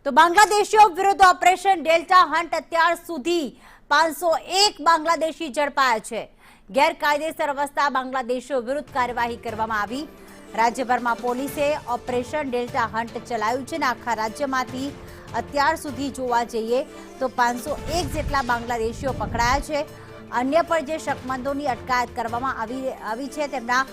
તો બાંગ્લાદેશીઓ વિરુદ્ધ operation delta hunt અત્યાર સુધી 501 બાંગ્લાદેશી ઝડપાયા છે। ગેરકાયદેસર વસતા બાંગ્લાદેશીઓ વિરુદ્ધ કાર્યવાહી કરવામાં આવી। રાજ્યભરમાં પોલીસે ઓપરેશન ડેલ્ટા હન્ટ ચલાવ્યું છે અને આખા રાજ્યમાંથી અત્યાર સુધી જોવા જઈએ તો 501 જેટલા બાંગ્લાદેશીઓ પકડાયા છે। અન્ય પણ જે શકમંદોની અટકાયત કરવામાં આવી છે તેમના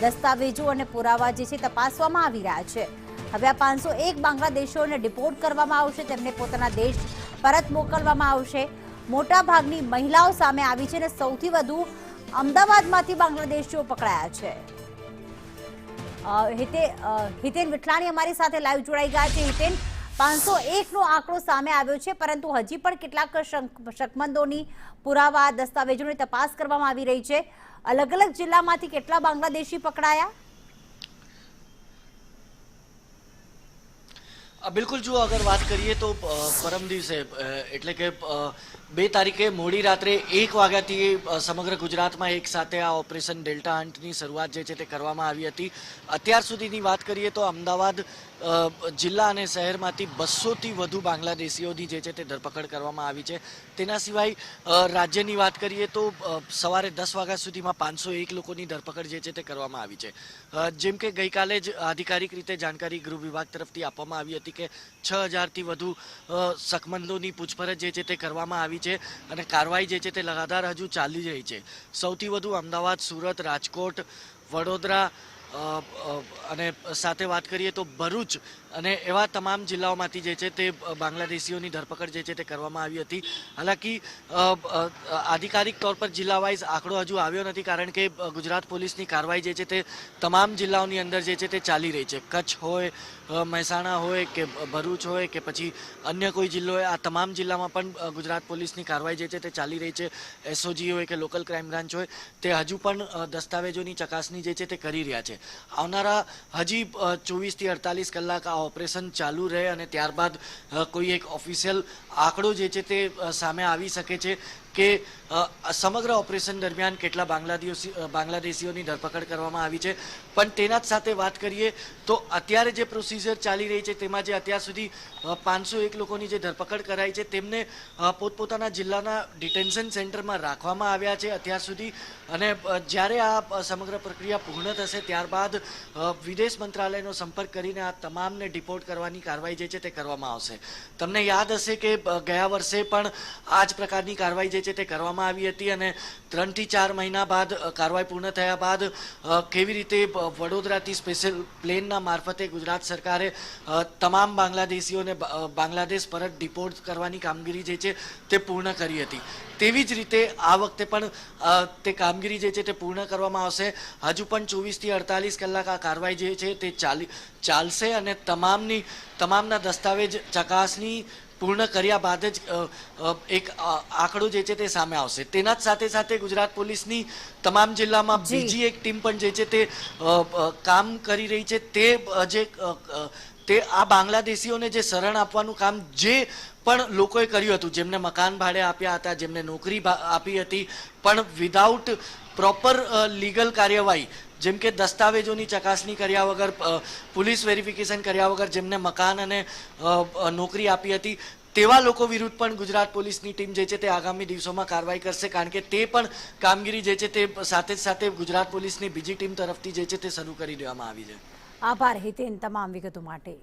દસ્તાવેજો અને પુરાવા જે છે તપાસવામાં આવી રહ્યા છે। હવે આ 501 બાંગ્લાદેશીઓને ડિપોર્ટ કરવામાં આવશે, તેમને પોતાના દેશ પરત મોકલવામાં આવશે। મોટાભાગની મહિલાઓ સામે આવી છે અને સૌથી વધુ અમદાવાદમાંથી બાંગ્લાદેશીઓ પકડાયા છે। હિતેન વિઠલાણી અમારી સાથે લાઈવ જોડાઈ ગયા છે। હિતેન, 501 નો આંકડો સામે આવ્યો છે, પરંતુ હજી પણ કેટલાક શકમંદોની પુરાવા દસ્તાવેજોની તપાસ કરવામાં આવી રહી છે। અલગ અલગ જિલ્લામાંથી કેટલા બાંગ્લાદેશી પકડાયા? બિલકુલ, જો અગર વાત કરીએ તો પરમ દિવસે એટલે કે 2 તારીખે મોડી રાત્રે 1 વાગ્યાથી સમગ્ર ગુજરાતમાં એક સાથે આ ઓપરેશન ડેલ્ટા હન્ટની શરૂઆત જે છે તે કરવામાં આવી હતી। અત્યાર સુધીની વાત કરીએ તો અમદાવાદ જિલ્લા અને શહેરમાંથી 200થી વધુ બાંગ્લાદેશીઓની જે છે તે ધરપકડ કરવામાં આવી છે। તેના સિવાય રાજ્યની વાત કરીએ તો સવારે 10 વાગ્યા સુધીમાં 501 લોકોની ધરપકડ જે છે તે કરવામાં આવી છે। જેમ કે ગઈકાલે જ આધિકારિક રીતે જાણકારી ગૃહ વિભાગ તરફથી આપવામાં આવી હતી કે 6000થી વધુ શકમંદોની પૂછપરછ જે છે તે કરવામાં આવી છે અને કાર્યવાહી જે છે તે લગાતાર હજુ ચાલી રહી છે। સૌથી વધુ અમદાવાદ, સુરત, રાજકોટ, વડોદરા અને સાથે વાત કરીએ તો ભરૂચ અને એવા તમામ જિલ્લાઓમાંથી જે છે તે બાંગ્લાદેશીઓની ધરપકડ જે છે તે કરવામાં આવી હતી। હાલાકી આધિકારિક તौर પર જિલ્લા વાઇઝ આંકડો હજુ આવ્યો નથી, કારણ કે ગુજરાત પોલીસની કાર્યવાહી જે છે તે તમામ જિલ્લાઓની અંદર જે છે તે ચાલી રહી છે। કચ્છ હોય, મહેસાણા હોય કે ભરૂચ હોય કે પછી અન્ય કોઈ જિલ્લો હોય, આ તમામ જિલ્લામાં પણ ગુજરાત પોલીસની કાર્યવાહી જે છે તે ચાલી રહી છે। એસઓજી હોય કે લોકલ ક્રાઇમ બ્રાન્ચ હોય, તે હજુ પણ દસ્તાવેજોની ચકાસણી જે છે તે કરી રહ્યા છે। આવનારા હજી 24 થી 48 કલાક આ ઓપરેશન ચાલુ રહે અને ત્યારબાદ કોઈ એક ઓફિશિયલ આંકડો જે છે તે સામે આવી શકે છે કે સમગ્ર ઓપરેશન દરમિયાન કેટલા બાંગ્લાદેશીઓની ધરપકડ કરવામાં આવી છે। પણ તેના જ સાથે વાત કરીએ તો અત્યારે જે પ્રોસિજર ચાલી રહી છે તેમાં જે અત્યાર સુધી 501 લોકોની જે ધરપકડ કરાઈ છે તેમને પોતપોતાના જિલ્લાના ડિટેન્શન સેન્ટરમાં રાખવામાં આવ્યા છે અત્યાર સુધી, અને જ્યારે આ સમગ્ર પ્રક્રિયા પૂર્ણ થશે ત્યારબાદ વિદેશ મંત્રાલયનો સંપર્ક કરીને આ તમામને ડિપોર્ટ કરવાની કાર્યવાહી જે છે તે કરવામાં આવશે। તમને યાદ હશે કે ગયા વર્ષે પણ આ જ પ્રકારની કાર્યવાહી જે છે તે કરવામાં આવી હતી અને 3 થી 4 મહિના બાદ કાર્યવાહી પૂર્ણ થયા બાદ કેવી રીતે વડોદરાથી સ્પેશિયલ પ્લેનના મારફતે ગુજરાત સરકારે તમામ બાંગ્લાદેશીઓને બાંગ્લાદેશ પરત ડિપોર્ટ કરવાની કામગીરી જે છે તે પૂર્ણ કરી હતી। તેવી જ રીતે આ વખતે પણ તે કામગીરી જે છે તે પૂર્ણ કરવામાં આવશે। હજુ પણ 24 થી 48 કલાક આ કાર્યવાહી જે છે તે ચાલશે અને તમામના દસ્તાવેજ ચકાસણી પૂર્ણ કર્યા બાદ જ એક આંકડો જે છે તે સામે આવશે। તેના જ સાથે સાથે ગુજરાત પોલીસની તમામ જિલ્લામાં બીજી એક ટીમ પણ જે છે તે કામ કરી રહી છે। તે આ બાંગ્લાદેશીઓને જે શરણ આપવાનું કામ જે પણ લોકોએ કર્યું હતું, જેમને મકાન ભાડે આપ્યા હતા, જેમને નોકરી આપી હતી, પણ વિધાઉટ પ્રોપર લીગલ કાર્યવાહી, જેમ કે દસ્તાવેજોની ચકાસણી કર્યા વગર, પોલીસ વેરિફિકેશન કર્યા વગર જેમને મકાન અને નોકરી આપી હતી, તેવા લોકો વિરુદ્ધ પણ ગુજરાત પોલીસની ટીમ જે છે તે આગામી દિવસોમાં કાર્યવાહી કરશે, કારણ કે તે પણ કામગીરી જે છે તે સાથે જ સાથે ગુજરાત પોલીસની બીજી ટીમ તરફથી જે છે તે શરૂ કરી દેવામાં આવી છે। આભાર હિતેન તમામ વિગતો માટે।